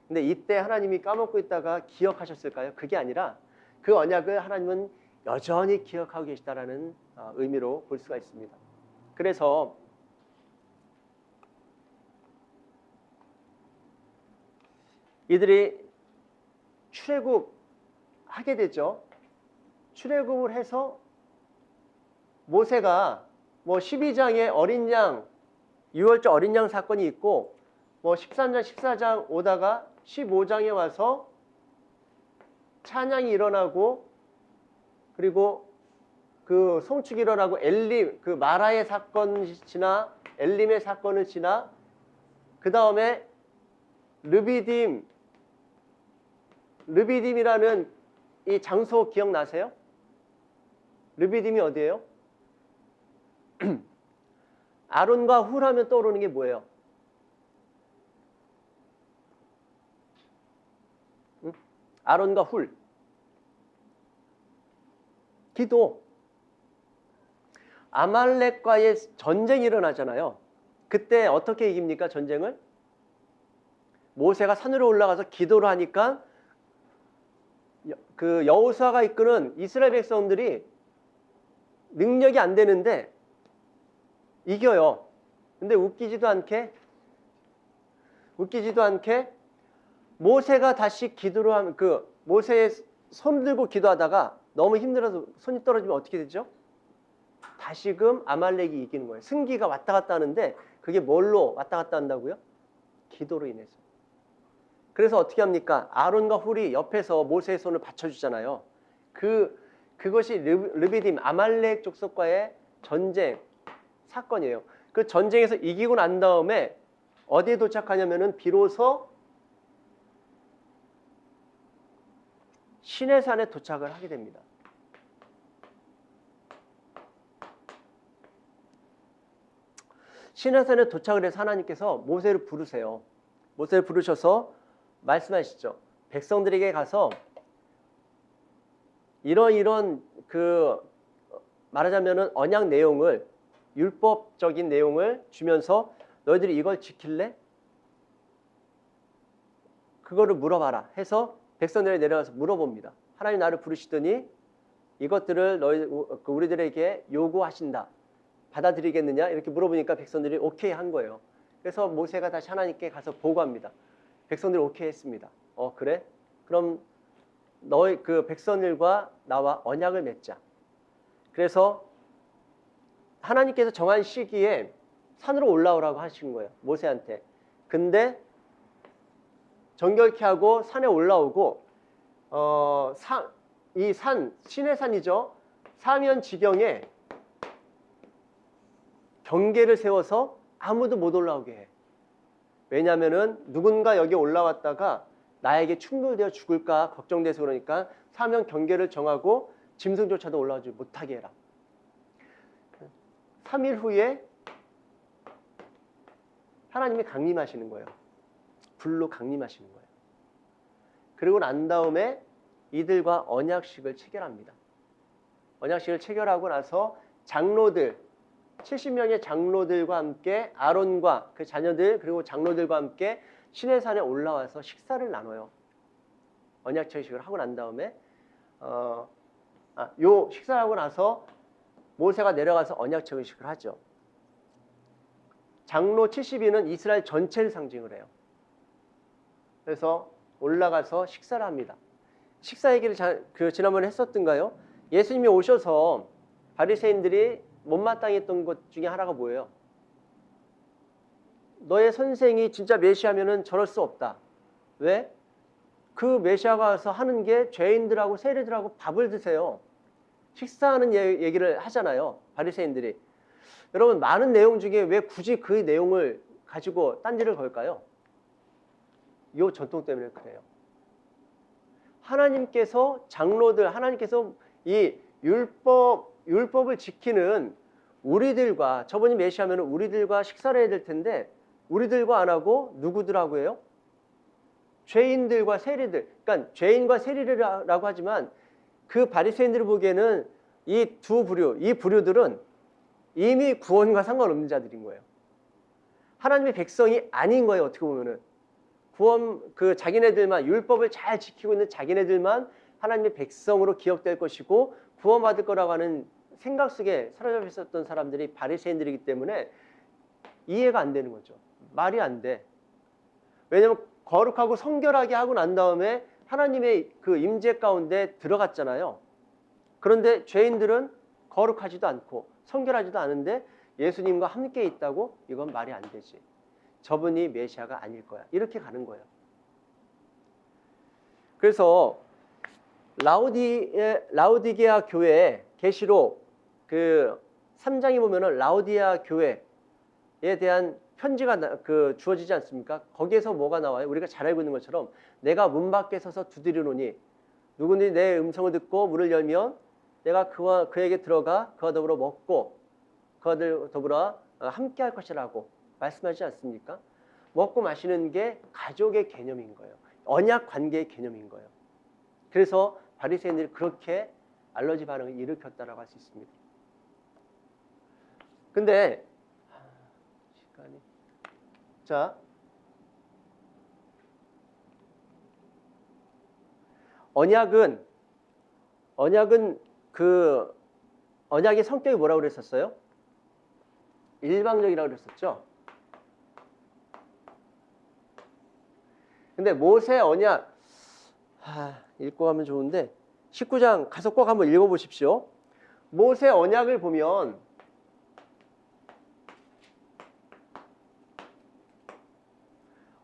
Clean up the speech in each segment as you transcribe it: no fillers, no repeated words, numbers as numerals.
근데 이때 하나님이 까먹고 있다가 기억하셨을까요? 그게 아니라 그 언약을 하나님은 여전히 기억하고 계시다라는 의미로 볼 수가 있습니다. 그래서 이들이 출애굽하게 되죠. 출애굽을 해서 모세가 뭐 12장에 어린 양, 6월절 어린 양 사건이 있고 뭐 13장, 14장 오다가 15장에 와서 찬양이 일어나고 그리고 그 송축이 일어나고 엘림, 그 마라의 사건이 지나 엘림의 사건을 지나 그 다음에 르비딤이라는 이 장소 기억나세요? 르비딤이 어디예요? 아론과 훌 하면 떠오르는 게 뭐예요? 응? 아론과 훌. 기도. 아말렉과의 전쟁이 일어나잖아요. 그때 어떻게 이깁니까? 전쟁을? 모세가 산으로 올라가서 기도를 하니까 그 여호수아가 이끄는 이스라엘 백성들이 능력이 안 되는데 이겨요. 근데 웃기지도 않게 모세가 다시 기도를 하면 모세의 손 들고 기도하다가 너무 힘들어서 손이 떨어지면 어떻게 되죠? 다시금 아말렉이 이기는 거예요. 승기가 왔다 갔다 하는데 그게 뭘로 왔다 갔다 한다고요? 기도로 인해서. 그래서 어떻게 합니까? 아론과 훌이 옆에서 모세의 손을 받쳐주잖아요. 그것이 르비딤 아말렉 족속과의 전쟁 사건이에요. 그 전쟁에서 이기고 난 다음에 어디에 도착하냐면은 비로소 시내산에 도착을 하게 됩니다. 시내산에 도착을 해서 하나님께서 모세를 부르세요. 모세를 부르셔서 말씀하시죠. 백성들에게 가서 이런 말하자면은 언약 내용을 율법적인 내용을 주면서 너희들이 이걸 지킬래? 그거를 물어봐라 해서 백성들에 내려가서 물어봅니다. 하나님 나를 부르시더니 이것들을 우리들에게 요구하신다. 받아들이겠느냐? 이렇게 물어보니까 백성들이 오케이 한 거예요. 그래서 모세가 다시 하나님께 가서 보고합니다. 백성들이 오케이 했습니다. 그래? 그럼 너희 그 백성들과 나와 언약을 맺자. 그래서 하나님께서 정한 시기에 산으로 올라오라고 하신 거예요. 모세한테. 근데 정결케 하고 산에 올라오고 이 산, 시내산이죠. 사면지경에 경계를 세워서 아무도 못 올라오게 해. 왜냐하면은 누군가 여기 올라왔다가 나에게 충돌되어 죽을까 걱정돼서 그러니까 사면 경계를 정하고 짐승조차도 올라오지 못하게 해라. 3일 후에 하나님이 강림하시는 거예요. 불로 강림하시는 거예요. 그리고 난 다음에 이들과 언약식을 체결합니다. 언약식을 체결하고 나서 장로들 70명의 장로들과 함께 아론과 그 자녀들 그리고 장로들과 함께 시내산에 올라와서 식사를 나눠요. 언약 체식을 하고 난 다음에 요 식사하고 나서 모세가 내려가서 언약 체식을 하죠. 장로 70인은 이스라엘 전체를 상징을 해요. 그래서 올라가서 식사를 합니다. 식사 얘기를 지난번에 했었던가요? 예수님이 오셔서 바리새인들이 못마땅했던 것 중에 하나가 뭐예요? 너의 선생이 진짜 메시아면은 저럴 수 없다. 왜? 그 메시아가 와서 하는 게 죄인들하고 세리들하고 밥을 드세요. 식사하는 얘기를 하잖아요. 바리새인들이. 여러분 많은 내용 중에 왜 굳이 그 내용을 가지고 딴지를 걸까요? 이 전통 때문에 그래요. 하나님께서 장로들, 하나님께서 이 율법을 지키는 우리들과 저분이 메시아면 우리들과 식사를 해야 될 텐데 우리들과 안 하고 누구들하고 해요? 죄인들과 세리들. 그러니까 죄인과 세리라고 하지만 그 바리새인들이 보기에는 이 부류들은 이미 구원과 상관없는 자들인 거예요. 하나님의 백성이 아닌 거예요. 어떻게 보면은. 구원 그 자기네들만 율법을 잘 지키고 있는 자기네들만 하나님의 백성으로 기억될 것이고 구원받을 거라고 하는 생각 속에 사로잡혀 있었던 사람들이 바리새인들이기 때문에 이해가 안 되는 거죠. 말이 안 돼. 왜냐하면 거룩하고 성결하게 하고 난 다음에 하나님의 그 임재 가운데 들어갔잖아요. 그런데 죄인들은 거룩하지도 않고 성결하지도 않은데 예수님과 함께 있다고? 이건 말이 안 되지. 저분이 메시아가 아닐 거야. 이렇게 가는 거예요. 그래서 라우디게아 교회 계시록 그 3장에 보면은 라우디게아 교회에 대한 편지가 주어지지 않습니까? 거기에서 뭐가 나와요? 우리가 잘 알고 있는 것처럼 내가 문 밖에 서서 두드리노니 누구든지 내 음성을 듣고 문을 열면 내가 그에게 들어가 그와 더불어 먹고 그와 더불어 함께 할 것이라고 말씀하지 않습니까? 먹고 마시는 게 가족의 개념인 거예요. 언약 관계의 개념인 거예요. 그래서 바리새인들이 그렇게 알러지 반응을 일으켰다라고 할 수 있습니다. 근데 시간이 자 언약은 그 언약의 성격이 뭐라고 그랬었어요? 일방적이라고 그랬었죠. 근데 모세 언약 읽고 가면 좋은데 19장 가서 꼭 한번 읽어보십시오. 모세 언약을 보면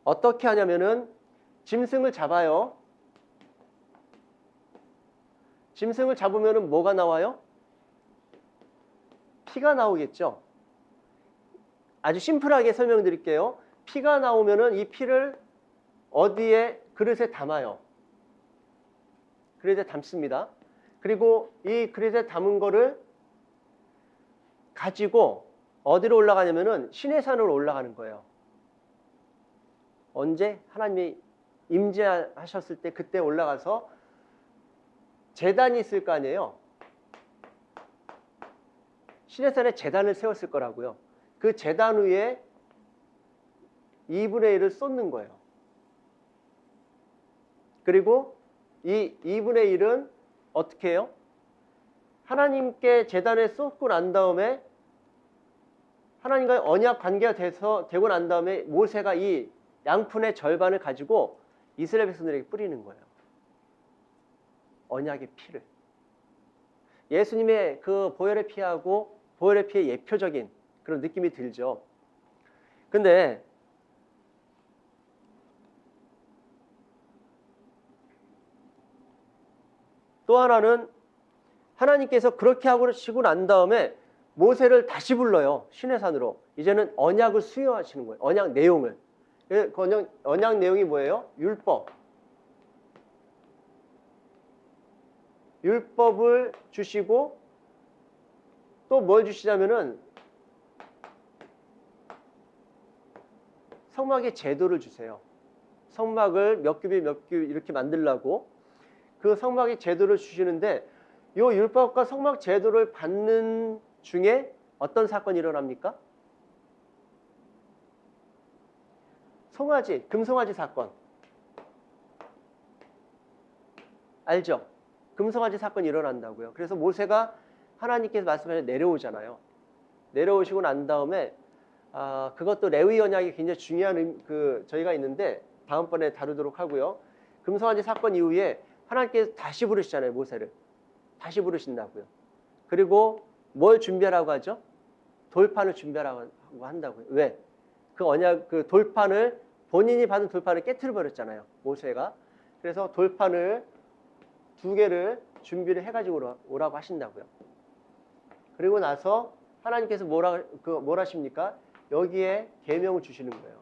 어떻게 하냐면은 짐승을 잡아요. 짐승을 잡으면은 뭐가 나와요? 피가 나오겠죠. 아주 심플하게 설명드릴게요. 피가 나오면은 이 피를 어디에 그릇에 담아요. 그릇에 담습니다. 그리고 이 그릇에 담은 거를 가지고 어디로 올라가냐면은 시내산으로 올라가는 거예요. 언제? 하나님이 임재하셨을 때 그때 올라가서 제단이 있을 거 아니에요. 시내산에 제단을 세웠을 거라고요. 그 제단 위에 2분의 1을 쏟는 거예요. 그리고 이 2분의 1은 어떻게 해요? 하나님께 제단에 쏟고 난 다음에 하나님과의 언약 관계가 되고 난 다음에 모세가 이 양푼의 절반을 가지고 이스라엘 백성들에게 뿌리는 거예요. 언약의 피를. 예수님의 그 보혈의 피하고 보혈의 피의 예표적인 그런 느낌이 들죠. 근데 또 하나는 하나님께서 그렇게 하시고 난 다음에 모세를 다시 불러요. 시내산으로. 이제는 언약을 수여하시는 거예요. 언약 내용을. 언약 내용이 뭐예요? 율법을 주시고 또 뭘 주시냐면은 성막의 제도를 주세요. 성막을 몇 규빗 이렇게 만들라고 그 성막의 제도를 주시는데 이 율법과 성막 제도를 받는 중에 어떤 사건이 일어납니까? 송아지, 금송아지 사건. 알죠? 금송아지 사건이 일어난다고요. 그래서 모세가 하나님께서 말씀하셔서 내려오잖아요. 내려오시고 난 다음에 그것도 레위 언약이 굉장히 중요한 저희가 있는데 다음번에 다루도록 하고요. 금송아지 사건 이후에 하나님께서 다시 부르시잖아요. 모세를. 다시 부르신다고요. 그리고 뭘 준비하라고 하죠? 돌판을 준비하라고 한다고요. 왜? 그 언약, 그 돌판을 본인이 받은 돌판을 깨트려 버렸잖아요. 모세가. 그래서 돌판을 2개를 준비를 해가지고 오라고 하신다고요. 그리고 나서 하나님께서 뭘 하십니까? 여기에 계명을 주시는 거예요.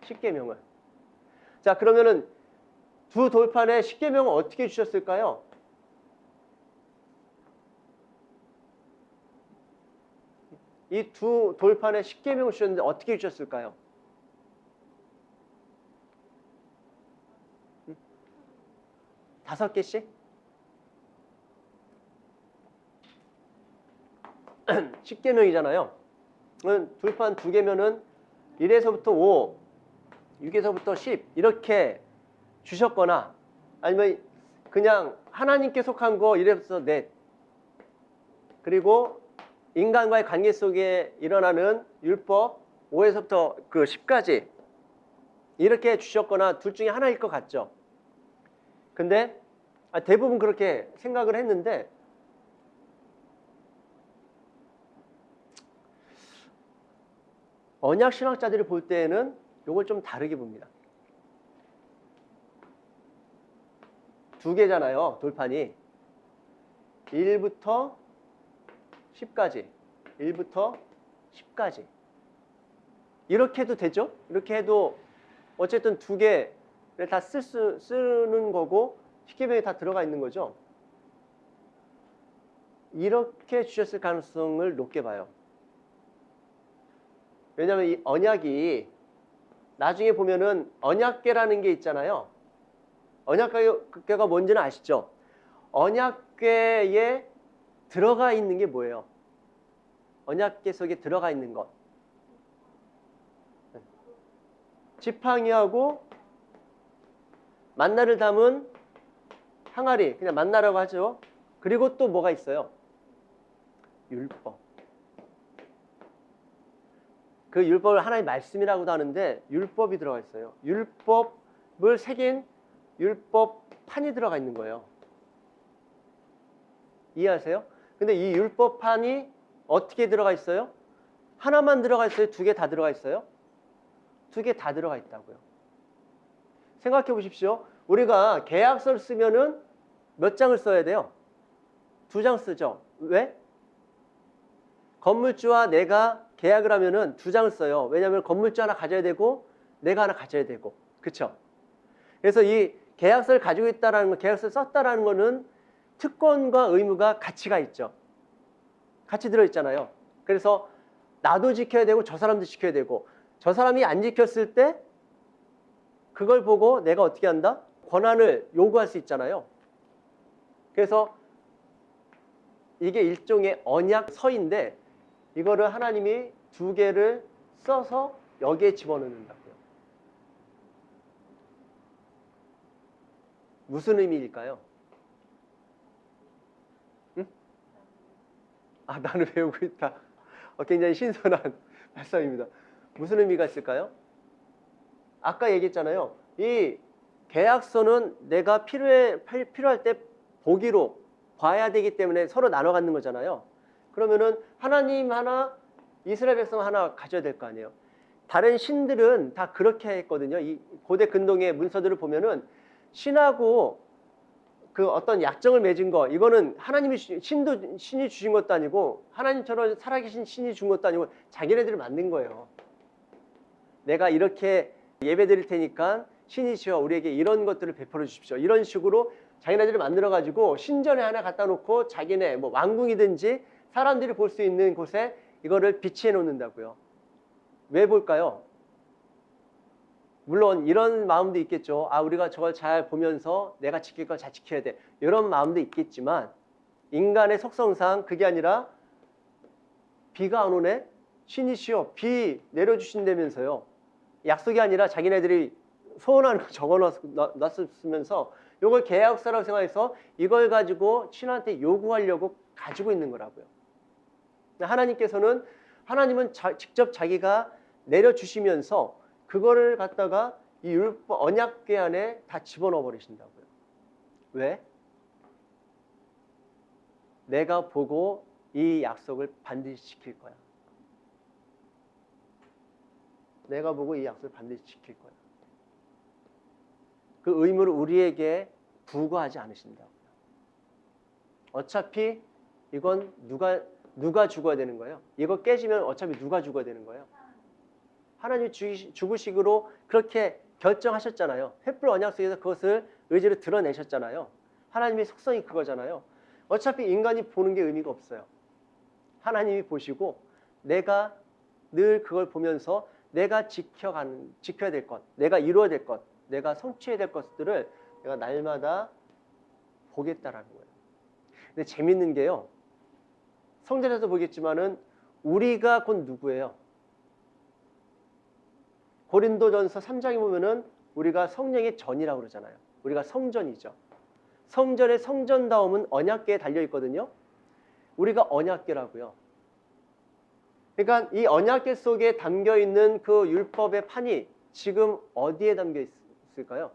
10계명을. 자, 그러면은 두 돌판에 10계명을 어떻게 주셨을까요? 이 두 돌판에 10계명을 주셨는데 어떻게 주셨을까요? 5개씩? 10계명이잖아요. 돌판 2개면은 1에서부터 5, 6에서부터 10 이렇게 주셨거나 아니면 그냥 하나님께 속한 거 1에서부터 넷 그리고 인간과의 관계 속에 일어나는 율법 5에서부터 그 10까지 이렇게 주셨거나 둘 중에 하나일 것 같죠. 근데 대부분 그렇게 생각을 했는데 언약 신학자들이 볼 때에는 이걸 좀 다르게 봅니다. 두 개잖아요, 돌판이. 1부터 10까지. 1부터 10까지. 이렇게 해도 되죠? 이렇게 해도 어쨌든 두 개를 다 쓰는 거고 십계명에 다 들어가 있는 거죠. 이렇게 주셨을 가능성을 높게 봐요. 왜냐하면 이 언약이 나중에 보면은 언약궤라는 게 있잖아요. 언약궤가 뭔지는 아시죠? 언약궤에 들어가 있는 게 뭐예요? 언약궤 속에 들어가 있는 것. 지팡이하고 만나를 담은 항아리, 그냥 만나라고 하죠. 그리고 또 뭐가 있어요? 율법. 그 율법을 하나님의 말씀이라고도 하는데 율법이 들어가 있어요. 율법을 새긴 율법판이 들어가 있는 거예요. 이해하세요? 근데 이 율법판이 어떻게 들어가 있어요? 하나만 들어가 있어요? 두 개 다 들어가 있어요? 두 개 다 들어가 있다고요. 생각해 보십시오. 우리가 계약서를 쓰면은 몇 장을 써야 돼요? 2장 쓰죠. 왜? 건물주와 내가 계약을 하면은 2장을 써요. 왜냐하면 건물주 하나 가져야 되고 내가 하나 가져야 되고. 그렇죠? 그래서 이 계약서를 가지고 있다라는 거, 계약서를 썼다라는 거는 특권과 의무가 같이 가 있죠. 같이 들어 있잖아요. 그래서 나도 지켜야 되고 저 사람도 지켜야 되고 저 사람이 안 지켰을 때 그걸 보고 내가 어떻게 한다? 권한을 요구할 수 있잖아요. 그래서 이게 일종의 언약서인데 이거를 하나님이 2개를 써서 여기에 집어넣는다고요. 무슨 의미일까요? 응? 나는 배우고 있다. 굉장히 신선한 말씀입니다. 무슨 의미가 있을까요? 아까 얘기했잖아요. 이 계약서는 내가 필요할 때 보기로 봐야 되기 때문에 서로 나눠 갖는 거잖아요. 그러면은 하나님 하나, 이스라엘 백성 하나 가져야 될 거 아니에요. 다른 신들은 다 그렇게 했거든요. 이 고대 근동의 문서들을 보면은 신하고 그 어떤 약정을 맺은 거, 이거는 하나님이 신이 주신 것도 아니고 하나님처럼 살아계신 신이 준 것도 아니고 자기네들이 만든 거예요. 내가 이렇게 예배 드릴 테니까 신이시여 우리에게 이런 것들을 베풀어 주십시오. 이런 식으로 자기네들이 만들어 가지고 신전에 하나 갖다 놓고 자기네 뭐 왕궁이든지 사람들이 볼 수 있는 곳에 이거를 비치해 놓는다고요. 왜 볼까요? 물론 이런 마음도 있겠죠. 우리가 저걸 잘 보면서 내가 지킬 걸 잘 지켜야 돼. 이런 마음도 있겠지만 인간의 속성상 그게 아니라 비가 안 오네? 신이시여 비 내려주신다면서요. 약속이 아니라 자기네들이 소원하는 거 적어놨으면서 이걸 계약서라고 생각해서 이걸 가지고 신한테 요구하려고 가지고 있는 거라고요. 하나님은 직접 자기가 내려주시면서 그거를 갖다가 이 율법 언약궤 안에 다 집어넣어 버리신다고요. 왜? 내가 보고 이 약속을 반드시 지킬 거야. 내가 보고 이 약속을 반드시 지킬 거야. 그 의무를 우리에게 부과하지 않으신다고요. 어차피 이건 누가 죽어야 되는 거예요? 이거 깨지면 어차피 누가 죽어야 되는 거예요? 하나님이 죽으시기로 그렇게 결정하셨잖아요. 횃불 언약 속에서 그것을 의지로 드러내셨잖아요. 하나님의 속성이 그거잖아요. 어차피 인간이 보는 게 의미가 없어요. 하나님이 보시고 내가 늘 그걸 보면서 내가 지켜야 될 것, 내가 이루어야 될 것, 내가 성취해야 될 것들을 내가 날마다 보겠다라는 거예요. 근데 재밌는 게요. 성전에서 보겠지만은 우리가 곧 누구예요? 고린도전서 3장에 보면은 우리가 성령의 전이라고 그러잖아요. 우리가 성전이죠. 성전의 성전다움은 언약궤에 달려 있거든요. 우리가 언약궤라고요. 그러니까 이 언약궤 속에 담겨 있는 그 율법의 판이 지금 어디에 담겨 있을까요?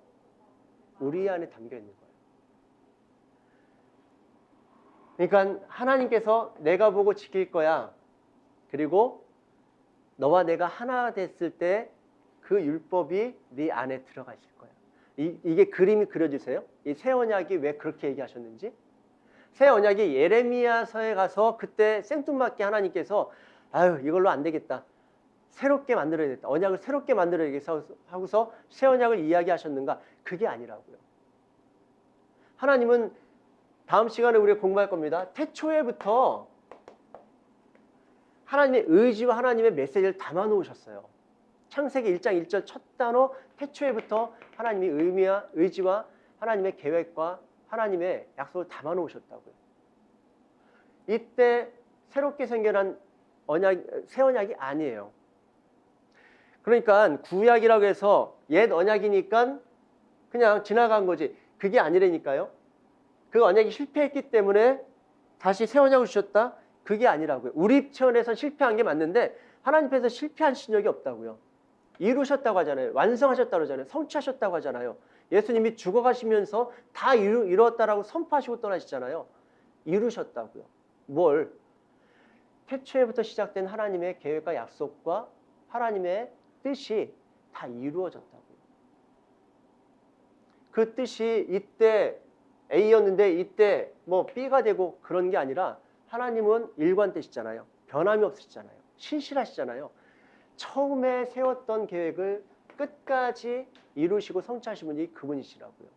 우리 안에 담겨 있는 거예요. 그러니까 하나님께서 내가 보고 지킬 거야. 그리고 너와 내가 하나 됐을 때 그 율법이 네 안에 들어가 있을 거야. 이게 그림이 그려지세요? 이 새 언약이 왜 그렇게 얘기하셨는지? 새 언약이 예레미야서에 가서 그때 생뚱맞게 하나님께서 아유 이걸로 안 되겠다. 새롭게 만들어야겠다. 언약을 새롭게 만들어야겠다 하고서 새 언약을 이야기하셨는가? 그게 아니라고요. 하나님은 다음 시간에 우리가 공부할 겁니다. 태초에부터 하나님의 의지와 하나님의 메시지를 담아 놓으셨어요. 창세기 1장 1절 첫 단어 태초에부터 하나님의 의지와 하나님의 계획과 하나님의 약속을 담아 놓으셨다고요. 이때 새롭게 생겨난 새 언약이 아니에요. 그러니까 구약이라고 해서 옛 언약이니까 그냥 지나간 거지. 그게 아니라니까요. 그 언약이 실패했기 때문에 다시 새 언약을 주셨다? 그게 아니라고요. 우리 차원에서 실패한 게 맞는데 하나님께서 실패하신 적이 없다고요. 이루셨다고 하잖아요. 완성하셨다고 하잖아요. 성취하셨다고 하잖아요. 예수님이 죽어가시면서 다 이루었다라고 선포하시고 떠나시잖아요. 이루셨다고요. 뭘? 태초에부터 시작된 하나님의 계획과 약속과 하나님의 뜻이 다 이루어졌다고요. 그 뜻이 이때 A였는데 이때 뭐 B가 되고 그런 게 아니라 하나님은 일관되시잖아요. 변함이 없으시잖아요. 신실하시잖아요. 처음에 세웠던 계획을 끝까지 이루시고 성취하신 분이 그분이시라고요.